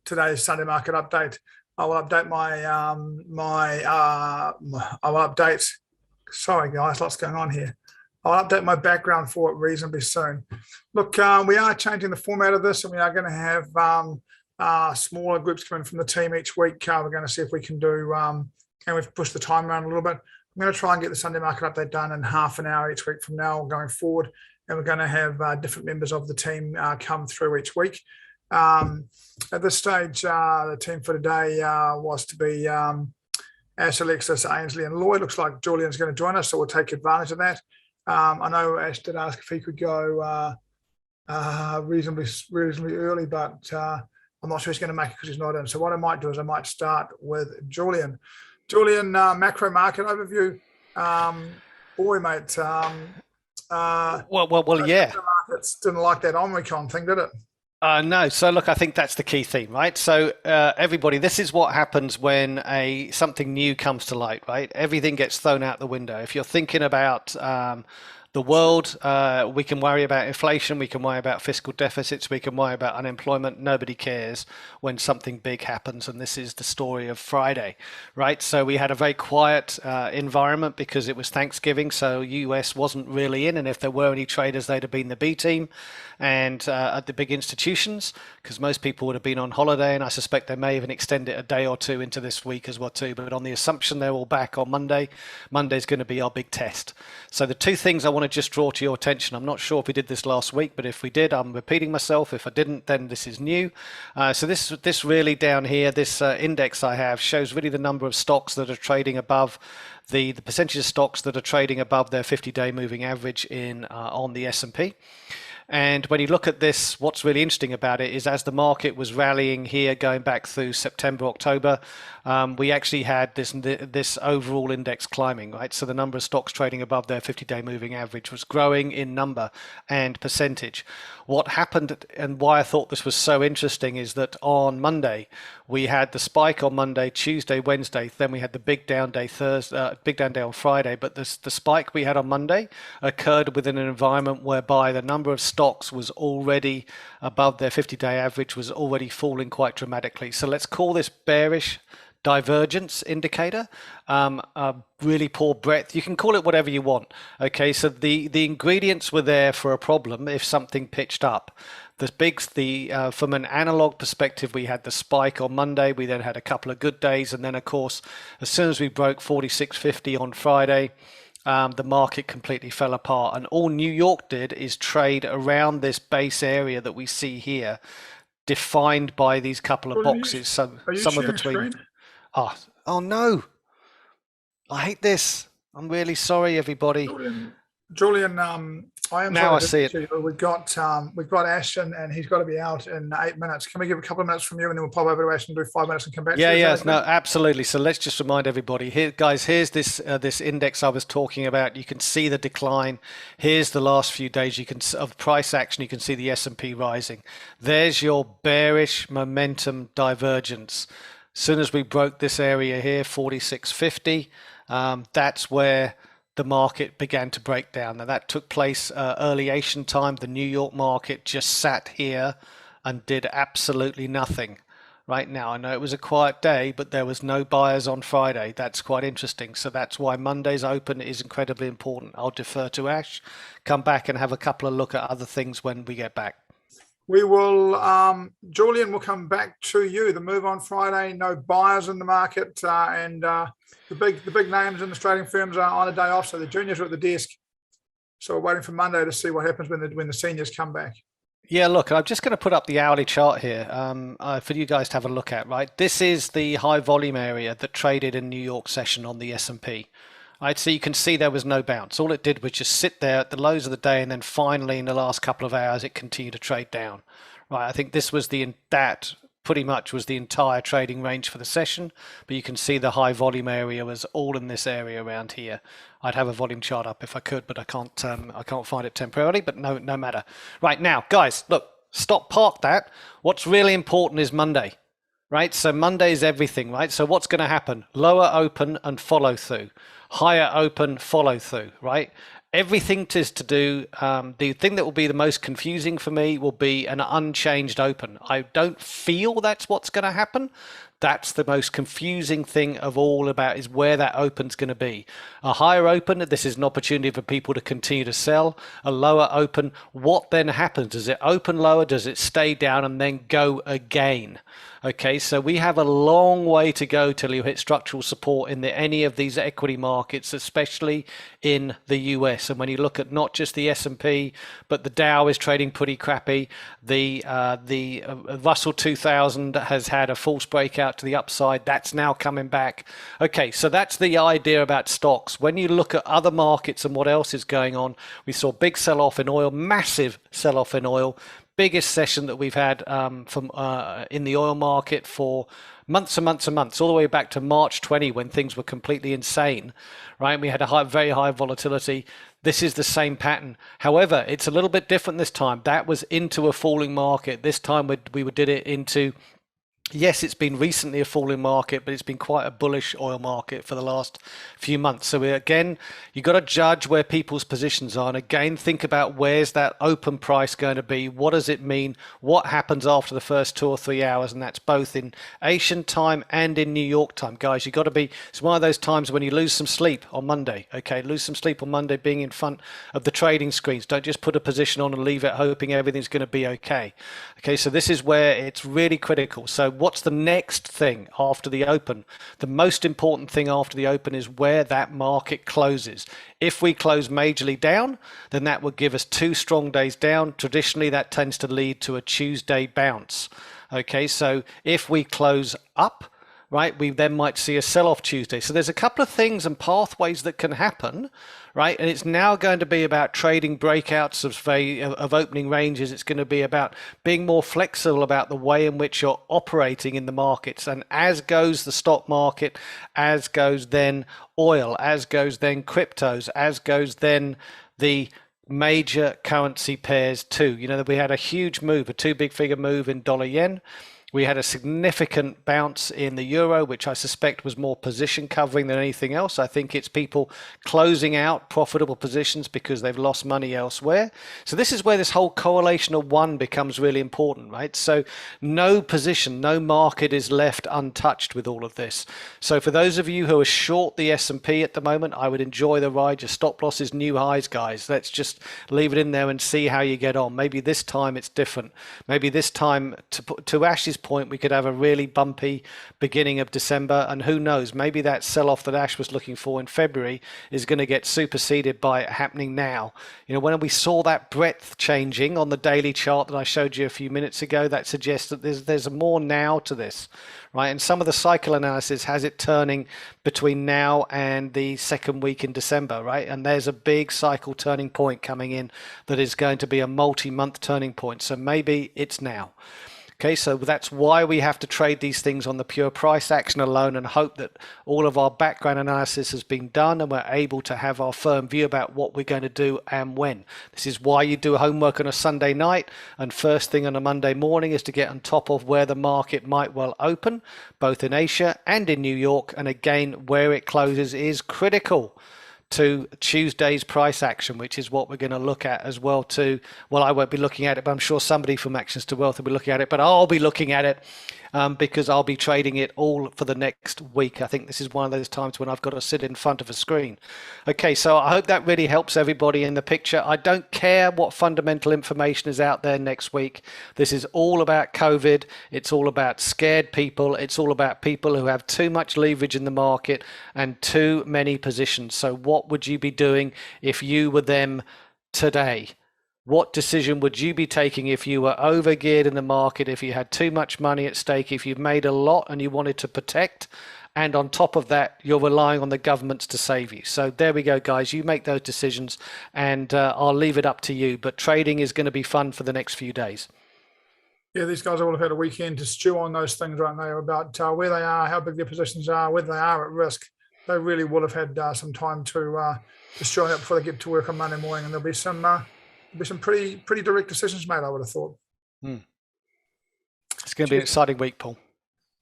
today's Sunday market update. I will update I will update. Sorry, guys, lots going on here. I'll update my background for it reasonably soon. Look, we are changing the format of this, and we are going to have smaller groups come in from the team each week. We're going to see if we can do, and we've pushed the time around a little bit. I'm going to try and get the Sunday market update done in half an hour each week from now going forward, and we're going to have different members of the team come through each week. At this stage, the team for today was to be Ash, Alexis, Ainsley, and Lloyd. Looks like Julian's going to join us, so we'll take advantage of that. I know Ash did ask if he could go reasonably early, but I'm not sure he's going to make it because he's not in. So what I might do is I might start with Julian. Julian, macro market overview. Boy, mate. Yeah. Markets didn't like that Omicron thing, did it? No. So look, I think that's the key theme, right? So everybody, this is what happens when something new comes to light, right? Everything gets thrown out the window. If you're thinking about the world, we can worry about inflation, we can worry about fiscal deficits, we can worry about unemployment. Nobody cares when something big happens, and this is the story of Friday, right? So we had a very quiet environment because it was Thanksgiving, so US wasn't really in, and if there were any traders, they'd have been the B team and at the big institutions, because most people would have been on holiday, and I suspect they may even extend it a day or two into this week as well too. But on the assumption they're all back on Monday, Monday's going to be our big test. So the two things I want to just draw to your attention, I'm not sure if we did this last week, but if we did, I'm repeating myself. If I didn't, then this is new. So this really down here, this index I have shows really the number of stocks that are trading above the percentage of stocks that are trading above their 50-day moving average on the S&P. And when you look at this, what's really interesting about it is as the market was rallying here, going back through September, October, we actually had this overall index climbing, right? So the number of stocks trading above their 50-day moving average was growing in number and percentage. What happened and why I thought this was so interesting is that on Monday, we had the spike on Monday, Tuesday, Wednesday, then we had the big down day big down day on Friday, but the spike we had on Monday occurred within an environment whereby the number of stocks was already above their 50-day average, was already falling quite dramatically. So let's call this bearish divergence indicator, a really poor breadth. You can call it whatever you want. Okay, so the ingredients were there for a problem if something pitched up. From an analog perspective, we had the spike on Monday. We then had a couple of good days, and then of course, as soon as we broke 4650 on Friday, the market completely fell apart. And all New York did is trade around this base area that we see here, defined by these couple of boxes. So somewhere between. Oh no! I hate this. I'm really sorry, everybody. Julian, I am now I see it. We've got Ash, and he's got to be out in 8 minutes. Can we give a couple of minutes from you, and then we'll pop over to Ash and do 5 minutes and come back? No, absolutely. So let's just remind everybody here, guys. Here's this index I was talking about. You can see the decline. Here's the last few days. You can of price action. You can see the S&P rising. There's your bearish momentum divergence. As soon as we broke this area here, 4650, that's where the market began to break down. Now that took place early Asian time. The New York market just sat here and did absolutely nothing. Right now, I know it was a quiet day, but there was no buyers on Friday. That's quite interesting. So that's why Monday's open is incredibly important. I'll defer to Ash, come back and have a couple of look at other things when we get back. We will, Julian, will come back to you. The move on Friday, no buyers in the market, and the big names in the trading firms are on a day off, so the juniors are at the desk. So we're waiting for Monday to see what happens when the seniors come back. Yeah, look, I'm just going to put up the hourly chart here for you guys to have a look at. Right, this is the high volume area that traded in New York session on the S&P. Right, so you can see there was no bounce. All it did was just sit there at the lows of the day, and then finally in the last couple of hours it continued to trade down. Right, I think this was that pretty much was the entire trading range for the session, but you can see the high volume area was all in this area around here. I'd have a volume chart up if I could, but I can't find it temporarily, but no matter. Right, now guys, look, park that. What's really important is Monday. Right, so Monday is everything, right? So what's going to happen? Lower open and follow through. Higher open, follow through, right? Everything to do, the thing that will be the most confusing for me will be an unchanged open. I don't feel that's what's going to happen. That's the most confusing thing of all about is where that open's going to be. A higher open, this is an opportunity for people to continue to sell. A lower open, what then happens? Does it open lower? Does it stay down and then go again? Okay, so we have a long way to go till you hit structural support in any of these equity markets, especially in the US. And when you look at not just the S&P, but the Dow is trading pretty crappy. The Russell 2000 has had a false breakout to the upside. That's now coming back. Okay, so that's the idea about stocks. When you look at other markets and what else is going on, we saw big sell-off in oil, massive sell-off in oil. Biggest session that we've had in the oil market for months and months and months, all the way back to March 20 when things were completely insane, right? We had a very high volatility. This is the same pattern. However, it's a little bit different this time. That was into a falling market. This time we did it into, yes, it's been recently a falling market, but it's been quite a bullish oil market for the last few months. So again, you've got to judge where people's positions are. And again, think about where's that open price going to be? What does it mean? What happens after the first 2 or 3 hours? And that's both in Asian time and in New York time. Guys, you've got to be, it's one of those times when you lose some sleep on Monday. Okay, lose some sleep on Monday being in front of the trading screens. Don't just put a position on and leave it hoping everything's going to be okay. Okay, so this is where it's really critical. So what's the next thing after the open? The most important thing after the open is where that market closes. If we close majorly down, then that would give us 2 strong days down. Traditionally, that tends to lead to a Tuesday bounce. Okay, so if we close up, right, we then might see a sell-off Tuesday. So there's a couple of things and pathways that can happen, right? And it's now going to be about trading breakouts of opening ranges. It's going to be about being more flexible about the way in which you're operating in the markets. And as goes the stock market, as goes then oil, as goes then cryptos, as goes then the major currency pairs too. You know, we had a huge move, a 2 big figure move in dollar yen. We had a significant bounce in the euro, which I suspect was more position covering than anything else. I think it's people closing out profitable positions because they've lost money elsewhere. So this is where this whole correlation of 1 becomes really important, right? So no position, no market is left untouched with all of this. So for those of you who are short the S&P at the moment, I would enjoy the ride. Your stop loss is new highs, guys. Let's just leave it in there and see how you get on. Maybe this time it's different. Maybe this time, to Ash's point, we could have a really bumpy beginning of December, and who knows, maybe that sell-off that Ash was looking for in February is going to get superseded by it happening now. You know, when we saw that breadth changing on the daily chart that I showed you a few minutes ago, that suggests that there's a more now to this, right? And some of the cycle analysis has it turning between now and the second week in December, right? And there's a big cycle turning point coming in that is going to be a multi-month turning point. So maybe it's now. Okay, so that's why we have to trade these things on the pure price action alone and hope that all of our background analysis has been done and we're able to have our firm view about what we're going to do and when. This is why you do homework on a Sunday night and first thing on a Monday morning is to get on top of where the market might well open, both in Asia and in New York. And again, where it closes is critical to Tuesday's price action, which is what we're going to look at as well too. Well, I won't be looking at it, but I'm sure somebody from Actions to Wealth will be looking at it, but I'll be looking at it because I'll be trading it all for the next week. I think this is one of those times when I've got to sit in front of a screen. Okay, so I hope that really helps everybody in the picture. I don't care what fundamental information is out there next week. This is all about COVID. It's all about scared people. It's all about people who have too much leverage in the market and too many positions. So what would you be doing if you were them today? What decision would you be taking if you were overgeared in the market, if you had too much money at stake, if you've made a lot and you wanted to protect, and on top of that, you're relying on the governments to save you? So there we go, guys. You make those decisions, and I'll leave it up to you. But trading is going to be fun for the next few days. Yeah, these guys all have had a weekend to stew on those things right now about where they are, how big their positions are, whether they are at risk. They really will have had some time to stew on that before they get to work on Monday morning, and there'll be some pretty direct decisions made, I would have thought. It's going to be an exciting week, Paul.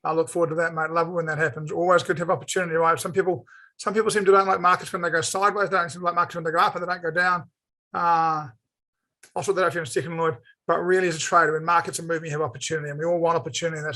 I look forward to that, mate. Love it when that happens. Always good to have opportunity, right? Some people seem to don't like markets when they go sideways. They don't seem to like markets when they go up and they don't go down. I'll sort that out for you in a second, Lloyd. But really, as a trader, when markets are moving, you have opportunity, and we all want opportunity. And that's